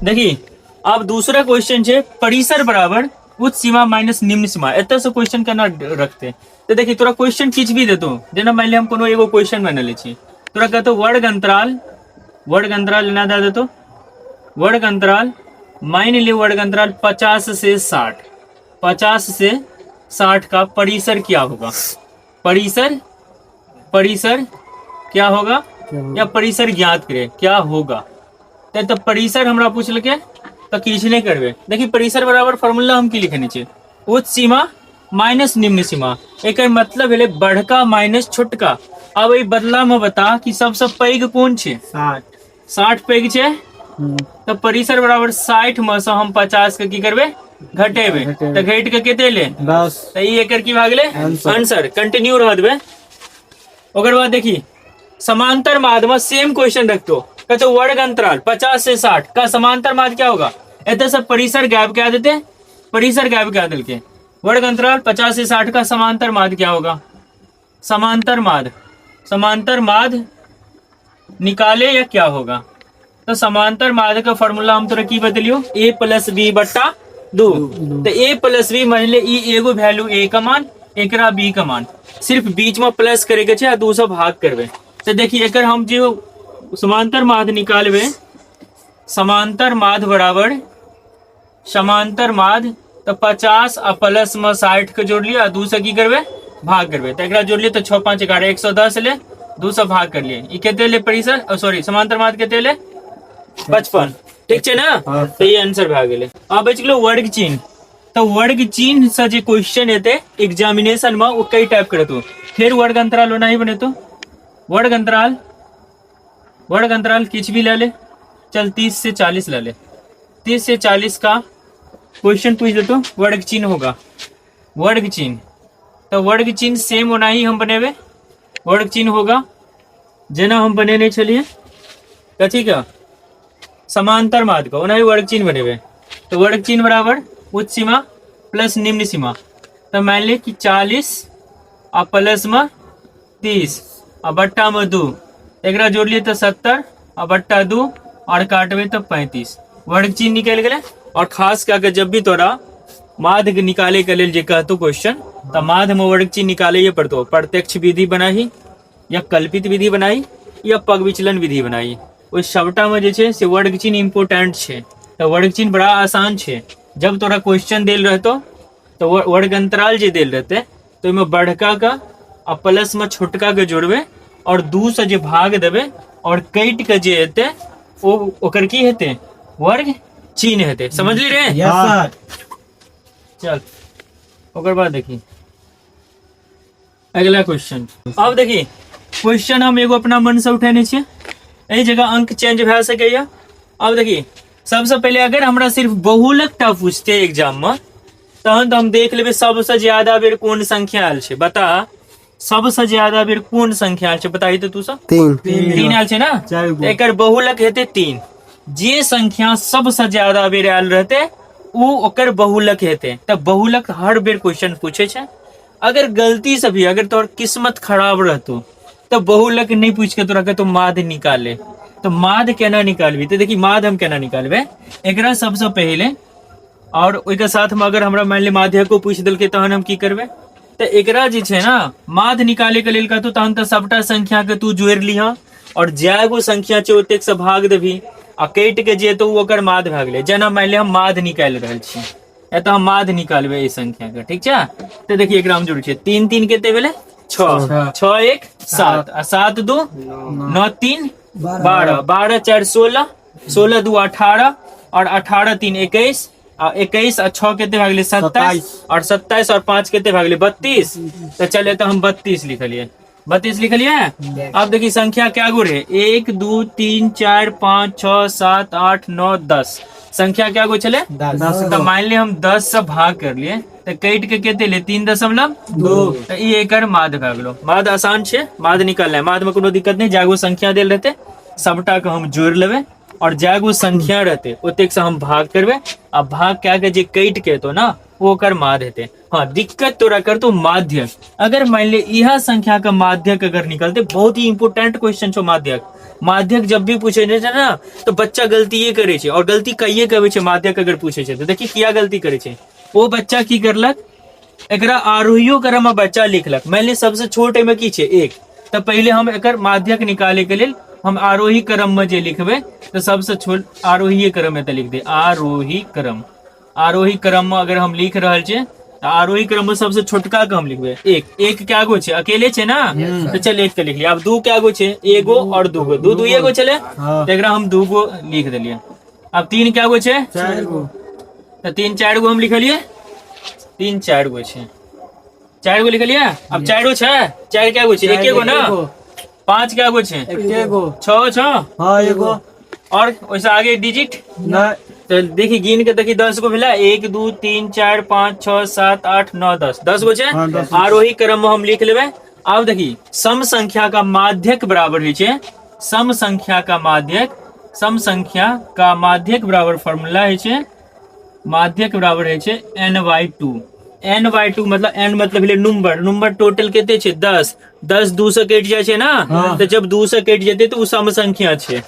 देखिए अब दूसरा क्वेश्चन है परिसर बराबर उच्च सीमा माइनस निम्न सीमा, एत से क्वेश्चन करना रखते। तो देखिए तोरा क्वेश्चन किछ भी देतो, जेना मान लिया हम कोनो एगो क्वेश्चन बना ले छी, तोरा कहतो वर्ग अंतराल लेना दे देतो, वर्ग अंतराल मान ली वर्ग अंतराल 50 से 60, 50 से 60 का परिसर क्या होगा, परिसर क्या होगा या परिसर ज्ञात करे क्या होगा। तो परिसर हमरा पूछल के तो किछ नहीं करबे। देखिए परिसर बराबर फॉर्मूला हम की लिखने छे, उच्च सीमा माइनस निम्न सीमा, एक मतलब है बड़का माइनस छोटका। अब ये बदला में बता कि सबसे पैघ कौन छे, 60 पैघ छे, तो परिसर बराबर 60 में से हम 50 के की करबे घटेबे, तो घट के केते ले 10, तो ये एकर की भाग ले आंसर। कंटिन्यू रह देबे। ओकर बाद देखिए समांतर माध्य में सेम क्वेश्चन रखतो, कहते वर्ग अंतराल 50 से 60 का समांतर माध्य क्या होगा, ऐसे सब परिसर गैप क्या देते, परिसर गैप क्या दिल के, वर्ग अंतराल 50 से 60 का समांतर माध्य क्या होगा, समांतर माध्य निकाले या क्या होगा। तो समांतर माध्य का फॉर्मूला हम तोरा की बतलियो, a प्लस बी बट्टा 2। तो a प्लस बी मान ले ई एगो वैल्यू a का मान, एकरा b का मान, सिर्फ बीच में प्लस करे के छे, दूसरा भाग करबे। तो देखिए एकर हम जो समांतर माध्य निकालबे, समांतर माध्य बराबर समांतर माध्य तो 50 आ प्लस में 60 के जोड़ लिया, दूसरा की करबे भाग करबे। तो एकरा जोड़ लिए तो 6 5 11 110 ले, दूसरा भाग कर लिए, ई केते ले परिसर सॉरी समांतर माध्य केते ले 55, ठीक छे ना। तो ये आंसर भा गेले। अब बच गेलो वर्ग चिन्ह। तो वर्ग चिन्ह से जे क्वेश्चन हेते एग्जामिनेशन में वो कई टाइप के रहतो, फिर वर्ग अंतराल होना ही बनेतो, वर्ग अंतराल किछ भी ले ले, चल 30 से 40 ले ले, 30 से 40 का क्वेश्चन पूछ देतो, वर्ग चिन्ह होगा, वर्ग चिन्ह। तो वर्ग चिन्ह सेम होना ही हम बनेबे, वर्ग चिन्ह होगा जेना हम बनेने चलिए कथी का समांतर माध्य का, होना ही वर्ग चिन्ह बनेबे। तो वर्ग चिन्ह बराबर उच्च सीमा प्लस निम्न सीमा, तो मान ले कि 40 और प्लस में 30 और बट्टा में 2, एक जोड़ लिए तो 70 और बट्टा 2 और काटबे तो 35, वर्ग चिन्ह निकल गए। और खास करके जब भी तोरा माध्य निकाले के लिए जे कहतो क्वेश्चन, तो माध्य में वर्ग चिन्ह निकाले ये पड़तो, प्रत्यक्ष विधि बनाही या कल्पित विधि बनाई या पग विचलन विधि बनाई, ओइ सबटा में जे छे से वर्ग चिन्ह इम्पोर्टेंट छे। तो वर्ग चिन्ह बड़ा आसान छे, जब तोरा क्वेश्चन देल रहतो तो वर्ग अंतराल जे देल रहते तो इनमें बड़का का आ प्लस में छोटका के जोड़बे और 2 से जे भाग देबे और कट के जे हेते ओकर की हेते वर्ग चिन्ह हेते। समझ ली रे? Yes sir. चल ओकर बाद देखी अगला क्वेश्चन। अब देखी क्वेश्चन हम एगो अपना मन से उठेने छे, एही जगह अंक चेंज भे सकैया। अब देखी सबसे पहले अगर हमरा सिर्फ बहुलकटा पूछते एग्जाम में, तहन तो हम देख लेबे सबसे ज्यादा बेर कौन संख्या आयल छे, बता सबसे ज्यादा बेर कौन संख्या आयल छे, बताई तो तू सब 3 आयल छे ना, एकर बहुलक हेते 3। जे संख्या सबसे ज्यादा बेर आयल रहते उ ओकर बहुलक हेते। तब बहुलक हर बेर क्वेश्चन पूछे छे। अगर गलती से भी अगर तोर किस्मत खराब रहतो तो बहुलक नहीं पूछ के तोरा कहतो माध्य निकाले, तो माध्य केना निकालबी। तो देखी माध्य हम केना निकालबे, एकरा सबसे पहले और ओइके साथ में अगर हमरा मान ले माध्य को पूछ देलके तहन हम की करबे, तो एकरा जे छे ना माध्य निकाले के लेल कहतो तहन तो सबटा संख्या के तू जोड़ लिहा और जागो संख्या छे ओतेक से भाग देबी आ कट के जे तो ओकर माध्य भाग ले। जना मान ले हम माध्य निकाल रहल छी, एत हम माध्य निकालबे ई संख्या के, ठीक छे। तो देखिए एकरा हम जोड़ छे 3 3 केते भेले 6 6 1 7 आ 7 2 9 3 12 12 4 16 16 2 18 और 18 3 21 और 21 और 6 केते भाग ले 27 और 27 और 5 केते भाग ले 32। तो चले तो हम 32 लिखलिए, 32 लिखलिए। अब देखिए संख्या क्या गो रहे 1 2 3 4 5 6 7 8 9 10 संख्या क्या गो चले 10। तो मान लिया हम 10 से भाग कर लिए तो कट के केते ले 3.2 तो ई एकर माध्य भाग लो। माध्य आसान छे, माध्य निकालना है, माध्य में कोनो दिक्कत नहीं। जागो संख्या देल रहते सबटा के हम जोड़ लेबे और जागो संख्या रहते ओतेक से हम भाग करबे। अब भाग क्या के जे कट के तो ना वो कर माध्य हेते। हाँ, दिक्कत तोरा कर तो माध्यक। अगर मान ले यह संख्या का माध्यक अगर निकलते, बहुत ही इंपोर्टेंट क्वेश्चन छो माध्यक। माध्यक जब भी पूछे छै ना तो बच्चा गलती ये करे छे, और गलती कहिए करे छे माध्यक अगर पूछे छे तो देखिए क्या गलती करे छे। वो बच्चा की करलक, एकरा आरोहियो क्रम में बच्चा लिखलक। मान ली सबसे छोटे में की छे 1, तो पहले हम एकर माध्यक निकाले के लिए हम आरोही क्रम में जे लिखबे तो सबसे छोट आरोही क्रम में तो लिख दे आरोही क्रम। आरोही क्रम में अगर हम लिख रहे छे तो आरोही क्रम में सबसे छोटका का हम लिखबे 1। 1 क्या गो छे, अकेले छे ना, तो चल 1 के लिख लिया। अब 2 क्या गो छे, एगो और दूगो, 2 2 गो चले तो एकरा हम 2 गो लिख दिलिए। अब 3 क्या गो छे, 4 गो। तो 3 4 गो हम लिखलिए, 3 4 गो छे, 4 गो लिखलिए। अब 4 गो छे, 4 क्या गो छे, 1 गो ना, 5 क्या गो छे, 1 गो, 6 6 हाँ 1 गो, और वैसे आगे डिजिट ना तो देखिए गिन के देखिए 10 गो भेला, 1 2 3 4 5 6 7 8 9 10 10 गो छे। हाँ, 10 आरोही क्रम में हम लिख लेबे। अब देखिए सम संख्या का माध्यक बराबर है छे, सम संख्या का माध्यक, सम संख्या का माध्यक बराबर फॉर्मूला है छे, माध्यक बराबर है छे n/2। n/2 मतलब n मतलब भेले नंबर, नंबर टोटल केते छे 10, 10 2 से कट जाय छे ना, हाँ। तो जब 2 से कट जेते तो उ सम संख्या छे,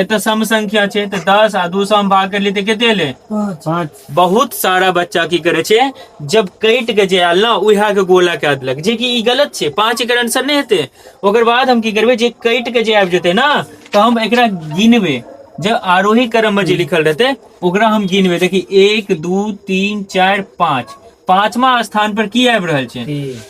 तो सम संख्या छे तो 10 आ 2 से हम भाग कर लेते केते ले 5। बहुत सारा बच्चा की करे छे जब कट के जे आल ना उहा के गोला के देलक, जे कि ई गलत छे। 5 एकर आंसर नहीं हेते। ओकर बाद हम की करबे, जे कट के जे आबि जेते ना तो हम एकरा गिनबे। जब आरोही क्रम में जे लिखल रहते ओकरा हम गिनबे। देखी 1 2 3 4 5, 5वां स्थान पर की आबि रहल छे,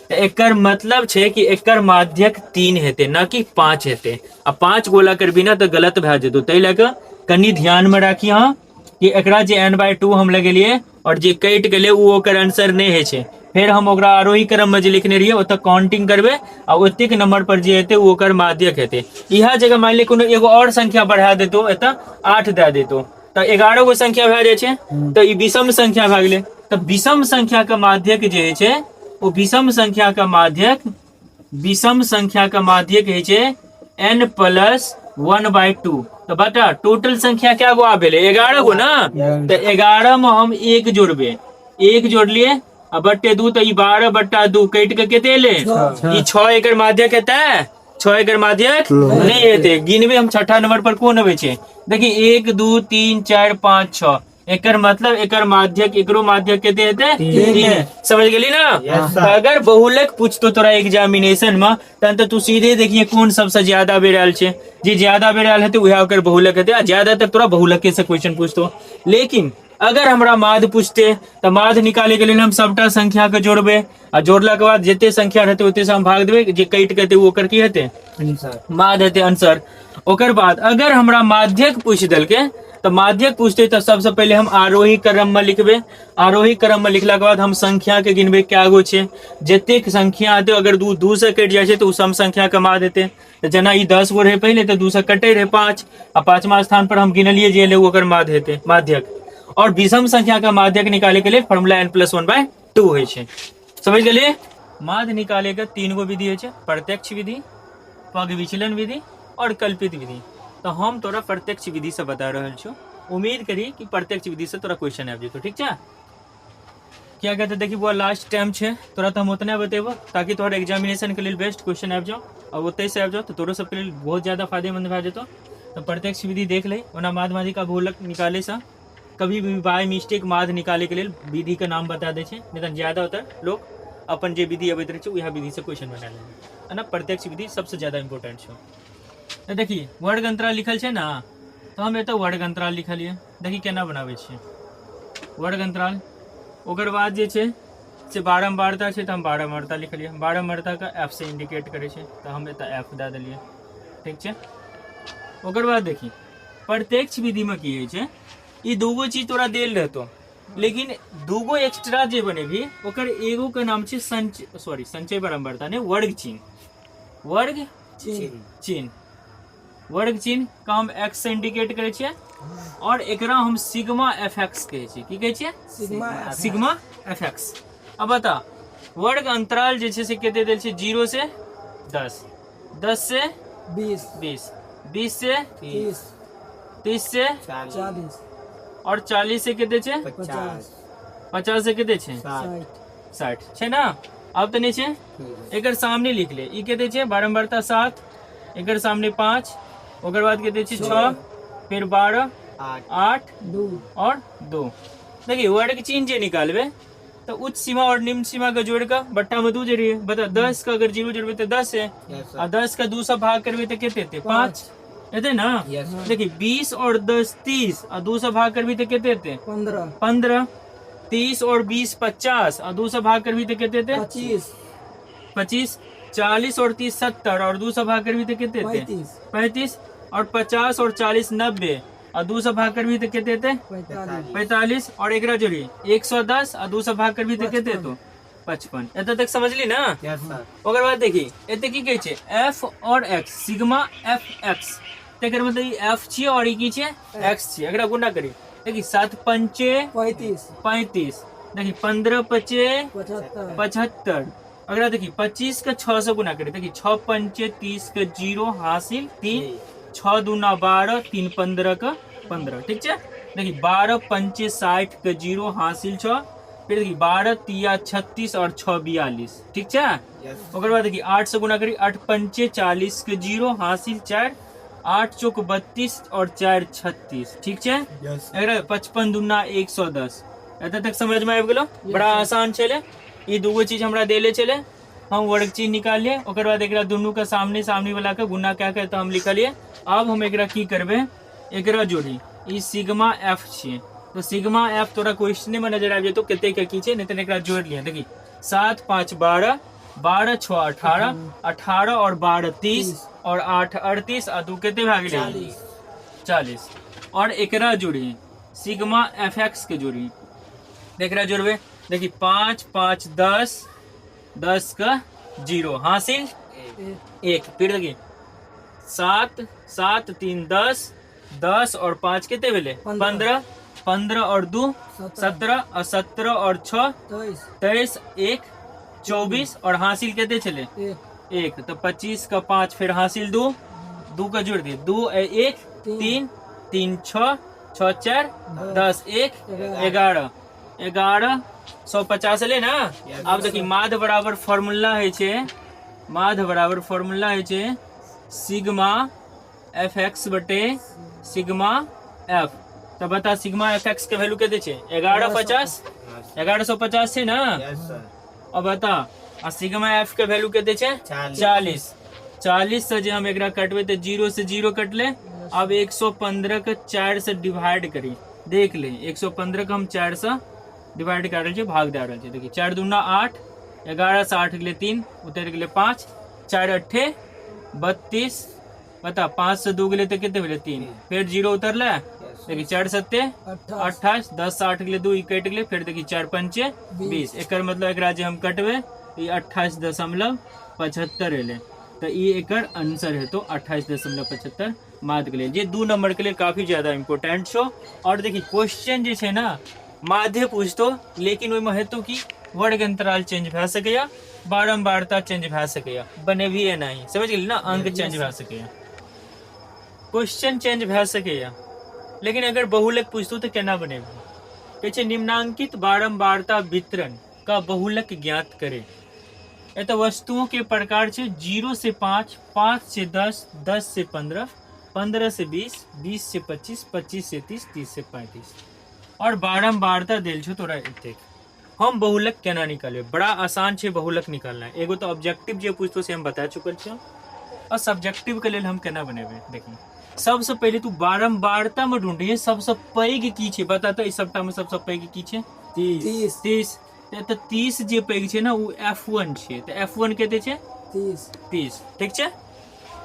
तो एकर मतलब छे कि एकर माध्यक 3 हेते ना कि 5 हेते। आ 5 गोला कर बिना तो गलत भे जेतो। तै लेके कनी ध्यान में राखी हाँ कि एकरा जे n/2 हम लगेलिए और जे कट गेले उ ओकर आंसर नहीं है छे। फिर हम ओकरा आरोही क्रम में जे लिखने रहिए ओत काउंटिंग करबे आ ओतेक नंबर पर जे हेते उ ओकर माध्यक हेते। इहा जगह मान ली कोनो एगो और संख्या बढ़ा देतो, एत 8 दे देतो तो 11 गो संख्या भे जाय छे, तो ई विषम संख्या भे गेले। तो विषम संख्या का माध्यक जे है छे वो विषम संख्या का माध्यक, विषम संख्या का माध्यक है छे n+1/2। तो बता टोटल संख्या क्या गो आबेले 11 गो ना, तो 11 में हम 1 जोड़बे, 1 जोड़ लिए अब बट्टे 2 तो 12/2 कट के केते ले 6 एकर माध्यक हेते। 6 एकर माध्यक नहीं हेते। गिनबे हम छठा नंबर पर कौन आवे छे, देखिए 1 2 3 4 5 6 एकर मतलब एकर माध्यक, एकरो माध्यक केते हेते 3। समझ गेली ना। तो अगर बहुलक पूछतो तोरा एग्जामिनेशन में तन तो तू सीधे देखिए कौन सबसे ज्यादा बेर आयल छे, जे ज्यादा बेर आयल हेते उहे ओकर बहुलक हेते। ज्यादातर तोरा बहुलके से क्वेश्चन पूछतो। लेकिन अगर हमरा माध्य पूछते तो माध्य निकाले के लिए हम सबटा संख्या के जोड़बे आ जोड़ला के बाद जते संख्या रहते ओते से हम भाग देबे, जे कट के वो ओकर की हेते माध्य हेते आंसर। ओकर बाद अगर हमरा माध्यक पूछ देलके तो माध्यक पूछते तो सबसे पहले हम आरोही क्रम में लिखबे। आरोही क्रम में लिखला के बाद हम संख्या के गिनबे क्या गो छे, जतेक संख्या आते अगर 2 से कट जाय छे तो उ सम संख्या के माध्य हेते। तो जना ई 10 गो रहे पहले तो 2 से कटे रहे 5 आ 5वां स्थान पर हम गिनलिए जे ले ओकर माध्य हेते माध्यक। और विषम संख्या का माध्यक निकाले के लिए फॉर्मूला n+1/2 होय छे। समझ गेलिए। माध्य निकाले के 3 गो विधि होय छे, प्रत्यक्ष विधि, पग विचलन विधि और कल्पित विधि। तो हम तोरा प्रत्यक्ष विधि से बता रहल छो। उम्मीद करी कि प्रत्यक्ष विधि से तोरा क्वेश्चन आबि जेतो। ठीक छे। क्या कहते देखी वो लास्ट टाइम छे, तोरा तो हम उतने बतेबो ताकि तोहर एग्जामिनेशन के लिए बेस्ट क्वेश्चन आबि जाओ और ओते से आबि जाओ तो तोरो सबके लिए बहुत ज्यादा फायदेमंद भे जेतो। तो प्रत्यक्ष विधि देख ले, ओना माध्यमाधिक का बहुलक निकाले से कभी भी बाय मिस्टेक माध्य निकाले के लिए विधि का नाम बता दे छे, नहीं तो ज्यादा होता लोग अपन जे विधि अबैत रहे छे वह विधि से क्वेश्चन बना ले है ना। प्रत्यक्ष विधि सबसे ज्यादा इंपोर्टेंट छे। तो देखिए वर्ग अंतराल लिखल छे ना, तो हम एतो वर्ग अंतराल लिखलिए। देखिए केना बनाबै छियै वर्ग अंतराल। ओकर बाद जे छे से बारंबारता छे तो हम बारंबारता लिखलिए। बारंबारता का f से इंडिकेट करे छे तो हम एता f दे देलिए। ठीक छे। ओकर बाद देखिए प्रत्यक्ष विधि में की होय छे, ई दूगो चीज तोरा देल रहतो लेकिन दूगो एक्स्ट्रा जे बनेबी ओकर एगो के नाम छे संचय बारंबारता ने वर्ग चिन्ह। वर्ग चिन्ह, वर्ग चिन्ह का हम x से इंडिकेट करे छियै और एकरा हम सिग्मा fx कहे छियै। की कहे छियै? Sigma fx। अब बता वर्ग अंतराल जे छे से कते देल छे 0 से 10, 10 से 20, 20 से 30 से 40 और 40 से कते छे 50। 50 से कते छे 60 छे ना। अब तने छे एकर सामने लिख ले, ई कते छे बारंबारता 7, एकर सामने 5, ओकर बाद कते छे 6, फिर 12, 8 और 2। देखिए वर्ड के चिन्ह जे निकालबे तो उच्च सीमा और निम्न सीमा का जोड़ का बट्टा में 2 जरिए बता। 10 का अगर 0 जोड़बे तो 10 है, और 10 का 2 से भाग करबे तो कितने थे 5 है ना। देखिए 20 और 10 30 और 2 से भाग करबे तो कितने थे 15। 30 और 20 50 और 2 से भाग करबे तो कितने थे 25। 40 और 30 70 और 2 से भाग करबे तो कितने थे 35। और 50 और 40 90 और 2 से भाग करबी तो कितने थे 45। और एक जोड़ी 110 और 2 से भाग करबी तो कितने तो 55। एत तक समझ ली ना। ओकर बाद देखी एते की कहे छे एफ और एक्स, सिग्मा एफ एक्स, तेकर मतलब ई एफ छिए और ई की छे एक्स छिए। एकरा गुणा करी, देखी 7 पंचे 35, देखी 15 पचे 75। अगर देखी 25 का 6 से गुना करी, देखी 6 पंचे 30 का 0 हासिल 3, 6 दूना 12, 3 15 का 15। ठीक है। देखिए 12 पंचे 60 का 0 हासिल 6, फिर देखिए 12 तिया 36 और 6 42। ठीक है। ओकर बाद देखिए 8 से गुना करी, 8 पंचे 40 का 0 हासिल 4, 8 चौक 32 और 4 36। ठीक है। अगर 55 दूना 110। एत तक समझ में आबि गेलो। बड़ा आसान चले। ये दूगो चीज हमरा देले चले, हम वर्ग चीज निकालिए। ओकर बाद एकरा दुनू का सामने सामने वाला का गुना क्या के तो हम लिखलिए। अब हम एकरा की करबे, एकरा जोड़ी ई सिग्मा एफ छे, तो सिग्मा एफ तोरा क्वेश्चन में नजर आ जाए तो कते के की छे, नहीं तो एकरा जोड़ लिए। देखी 7 5 12, 12 6 18, 18 और 12 30 और 8 38 और 2 कते भाग गेले 40। और एकरा जोड़ी सिग्मा एफ एक्स के जोड़ी, एकरा जोड़बे। देखी 5 5 10, 10 का 0 हासिल 1। फिर देखिए 7 7 3 10, 10 और 5 कितने भेले 15, 15 और 2 17 और 17 और 6 23, 1 24 और हासिल कितने चले 1। तो 25 का 5 फिर हासिल 2, 2 का जोड़ दिए 2 1 3 3 6 6 4 10 1 11 11 150 ले ना। अब देखिए माध्य बराबर फॉर्मूला है छे, माध्य बराबर फॉर्मूला है छे सिग्मा एफ एक्स बटे सिग्मा एफ। तो बता सिग्मा एफ एक्स के वैल्यू कितने छे 1150, 1150 छे ना। अब बता आ सिग्मा एफ के वैल्यू कितने छे 40। 40 से जे हम एकरा कटबे तो 0 से 0 कटले। अब 115 के 4 से डिवाइड करी, देख ले 115 का हम 4 से डिवाइड कर रहे छे, भाग दे रहे छे। देखिए 4 दूना 8, 11 से 8 गेले 3, उतर गेले 5, 4 8 32। बता 5 से 2 गेले तो कितने भेले 3, फिर 0 उतरला। देखिए 4 7 28, 10 से 8 गेले 2 कट गेले, फिर देखिए 4 पंचे 20। एकर मतलब एकरा जे हम कटबे ये 28.75 एले, तो ये एकर आंसर है तो 28.75 माध्य के लिए। ये 2 नंबर के लिए काफी ज्यादा इम्पोर्टेंट छो। और देखिए क्वेश्चन जे छे ना माध्य पूछतो, लेकिन ओय में हेतु की वर्ग अंतराल चेंज भे सके, बारंबारता चेंज भे सके, बने भी नहीं समझ गेली ना, अंक चेंज भे सके, क्वेश्चन चेंज भे सके। लेकिन अगर बहुलक पूछतो तो केना बनेबो, कहे छे निम्नांकित बारंबारता वितरण का बहुलक ज्ञात करे। ये तो वस्तुओं के प्रकार छे 0 से 5, 5 से 10, 10 से 15, 15 से 20, 20 से 25, 25 से 30, 30 से 35 और बारंबारता देल छो तोरा एतेक। हम बहुलक केना निकाले, बड़ा आसान छे बहुलक निकालना। एगो तो ऑब्जेक्टिव जे पूछतो से हम बता चुकल छे, और सब्जेक्टिव के लेल हम केना बनेबे। देखिए सबसे पहले तू बारंबारता में ढूंढिए सबसे पैघ की छे, बता तो इस सबटा में सबसे पैघ की छे 30। तो 30 जे पैघ छे ना वो F1 छे, तो F1 कते छे 30। ठीक छे।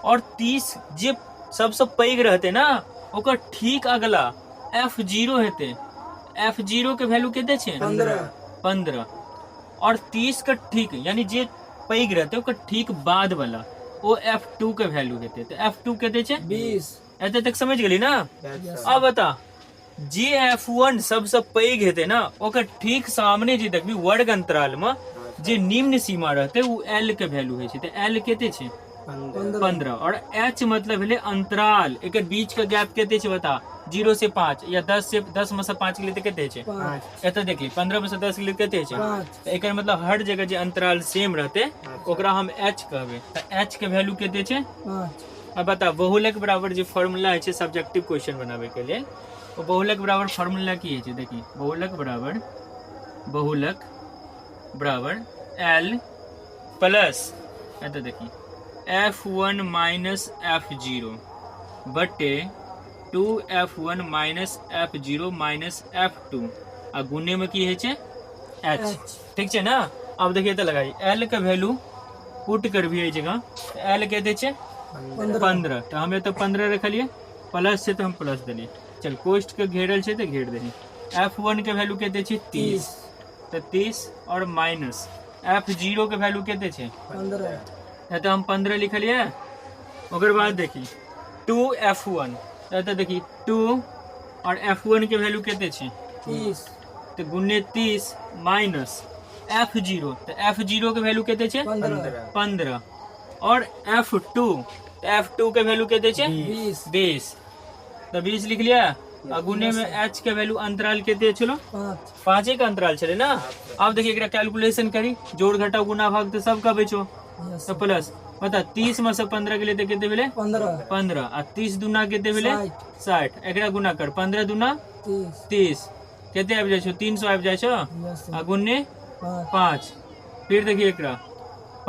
और 30 जे सबसे पैघ रहते ना ओकर ठीक अगला F0 हेते, F0 के वैल्यू कते छे 15। और 30 का ठीक यानी जे पैघ रहते ओकर ठीक बाद वाला वो F2 के वैल्यू हेते, तो F2 कते छे 20। एते तक समझ गेली ना। अब बता जे F1 सबसे पैघ हेते ना ओकर ठीक सामने जे देखबी वर्ग अंतराल में जे निम्न सीमा रहते वो L के वैल्यू है, तो L कते छे 15। और H मतलब भेले अंतराल, एकर बीच का गैप कते छे बता 0 से 5 या 10 में से 5 के लिए कते छे 5 एत देखली 15 में से 10 के लिए कते छे 5 एकर मतलब हर जगह जे अंतराल सेम रहते ओकरा हम h कहबे त h के वैल्यू कते छे 5 अब बता बहुलक बराबर जो फॉर्मूला है सब्जेक्टिव क्वेश्चन बनावे के लिए वो बहुलक बराबर फॉर्मूला की है देखिए बहुलक बराबर l प्लस तो देखिए f1 माइनस f0 बटे 2f1 minus f0 minus f2 आ गुने में की है h ठीक है ना। अब देखिए तो लगाई l का वैल्यू पुट कर भी है जगह l कहते छे 15 तो हमें तो 15 रखलिए प्लस से तो हम प्लस दिलिए चल कोष्ट के घेरल छे तो घेर देनी f1 के वैल्यू कहते छे 30 तो 30 और माइनस f0 के वैल्यू कहते छे 15 तो हम 15 लिखलिए ओकर बाद देखी 2f1 तो देखी 2 और f1 के वैल्यू कहते छे 30 तो गुने 30 माइनस f0 तो f0 के वैल्यू कहते छे 15 और f2 तो f2 के वैल्यू कहते छे 20 तो 20 लिख लिया और गुने में h के वैल्यू अंतराल कहते चलो 5 का अंतराल चले ना। अब देखिए एकरा कैलकुलेशन करी जोड़ घटा गुना भाग तो सब का बेचो तो प्लस बता 30 में से 15 के लिए तो कितने मिले 15 और 30 दूना कितने मिले 60 एकरा गुना कर 15 दूना 30 कितने आबि जाए 300 आबि जाए आ गुने 5 फिर देखिए एकरा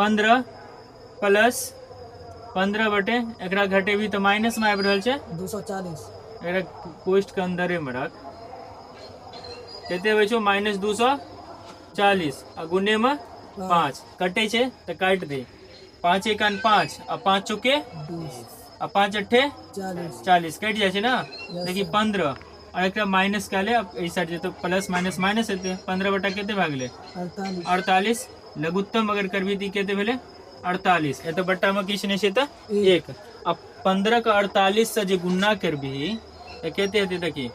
15 प्लस 15 बटे एकरा घटे भी तो माइनस में आबि रहल छे 240 एकरा कोष्ट के अंदर में रख कितने बचो माइनस 240 आ गुने में 5 कटे छे तो काट दे 5 एकान 5 आ 5 चौके 20 आ 5 अट्ठे 40 कट जाए छे ना। देखिए 15 और एक माइनस का ले अब इस साइड तो प्लस माइनस माइनस हेते 15 बटा केते भाग ले 48 लघुत्तम अगर करबी दी केते भेले 48 ए तो बट्टा में किछ नहीं छे तो 1 अब 15 का 48 से जे गुणा करबी तो केते हेते देखी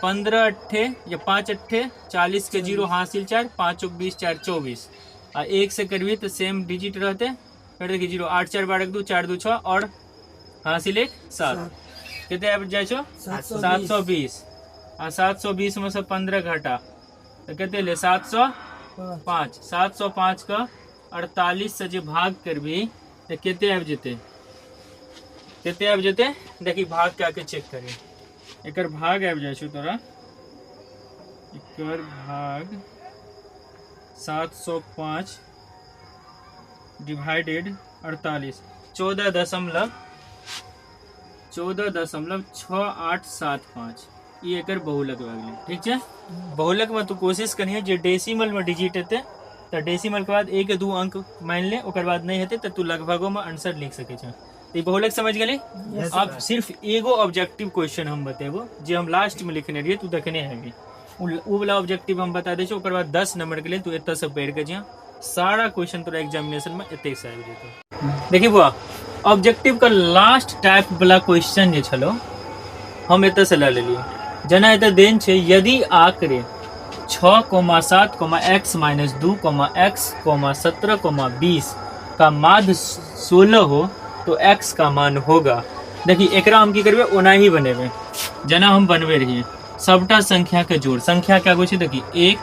15 अट्ठे या 5 अट्ठे 40 के 0 हासिल 4 5 चौक 20 4 24 आ 1 से करबी तो सेम डिजिट रहते फिर देखिए 0 8 4 12 2 4 2 6 और हासिल 1 7 कितने आबि जाए छो 720 आ 720 में से 15 घटा तो कितने ले 705 705 का 48 से जो भाग करबी तो कितने आबि जेते देखी भाग के आके चेक करी एकर भाग आबि जाए छो तोरा एकर भाग 705 डिवाइडेड 48 14.6875 ये एकर बहुलक लागले ठीक है। बहुलक में तू कोशिश करिए जे डेसिमल में डिजिट हेते तो डेसिमल के बाद 1 2 अंक मान ले ओकर बाद नहीं हेते तो तू लगभगो में आंसर लिख सके छ। तो बहुलक समझ गेली। अब सिर्फ एगो ऑब्जेक्टिव क्वेश्चन हम बतेबो जे हम लास्ट में लिखने रहिए तू देखने हैबी उ वाला ऑब्जेक्टिव हम बता दे छो ओकर बाद 10 नंबर के लिए तू एत से पढ़ के जा सारा क्वेश्चन तोरा एग्जामिनेशन में एते से आबि जेतो। देखी बुआ ऑब्जेक्टिव का लास्ट टाइप वाला क्वेश्चन जे छलो हम एत से ले लेलिए जना एत देन छे यदि आंकड़े 6,7, x - 2, x, 17, 20 का माध्य 16 हो तो x का मान होगा। देखिए एकरा हम की करबे ओना ही बनेबे जना हम बनबे रहिए सबटा संख्या के जोड़ संख्या क्या होय छै देखिए 1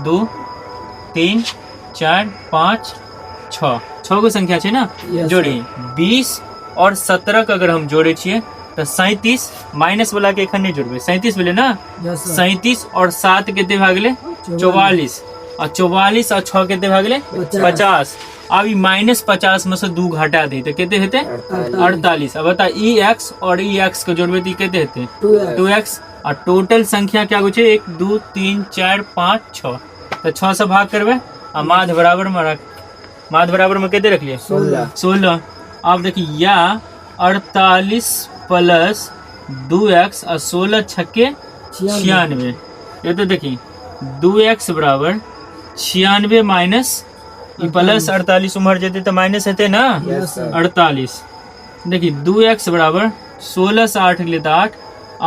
2 3 4 5 6 गो संख्या छे ना जोड़ी 20 और 17 का अगर हम जोड़े छिए तो 37 माइनस वाला के एखन नहीं जोड़बे 37 भेले ना 37 और 7 केते भाग गेले 44 और 44 और 6 केते भाग गेले 50 अब ई -50 में से 2 घटा दे तो केते हेते 48। अब बता ई x और ई x को जोड़बे तो केते हेते 2x और टोटल संख्या क्या होय छै 1 2 3 4 5 6 तो 6 से भाग करबे आ माध्य बराबर में रख माध्य बराबर में केते रख लिए 16। अब देखिए या 48 प्लस 2x और 16 छक्के 96 ये तो देखिए 2x बराबर 96 माइनस प्लस 48 उमर जेते तो माइनस हेते ना 48। देखिए 2x बराबर 16 से 8 गेले तो 8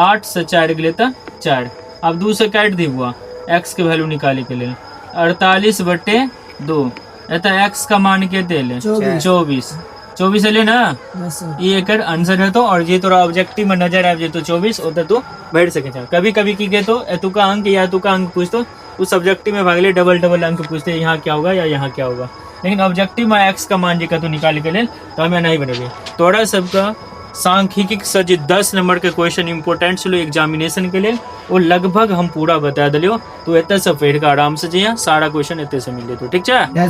8 से 4 गेले तो 4 अब 2 से काट दी हुआ x के वैल्यू निकाले के लिए 48 बटे 2 एता x का मान के देले 24 24 ले ना यस सर ये एकर आंसर है तो और ये तोरा ऑब्जेक्टिव में नजर आब जेतो 24 ओते तू बैठ सके छ। कभी कभी की के तो एतुका अंक या एतुका अंक पूछतो उस सब्जेक्टिव में भागले डबल डबल अंक पूछते यहाँ क्या होगा या यहाँ क्या होगा, लेकिन ऑब्जेक्टिव में एक्स का मान जी का तू निकाल के लेल तो हमें नहीं बनेगी। तोरा सबका सांख्यिकी से जे 10 नंबर के क्वेश्चन इंपोर्टेंट छलो एग्जामिनेशन के लिए वो लगभग हम पूरा बता दिलियो। तो एते से पढ़ के आराम से जइया सारा क्वेश्चन एते से मिल जेतो, ठीक है।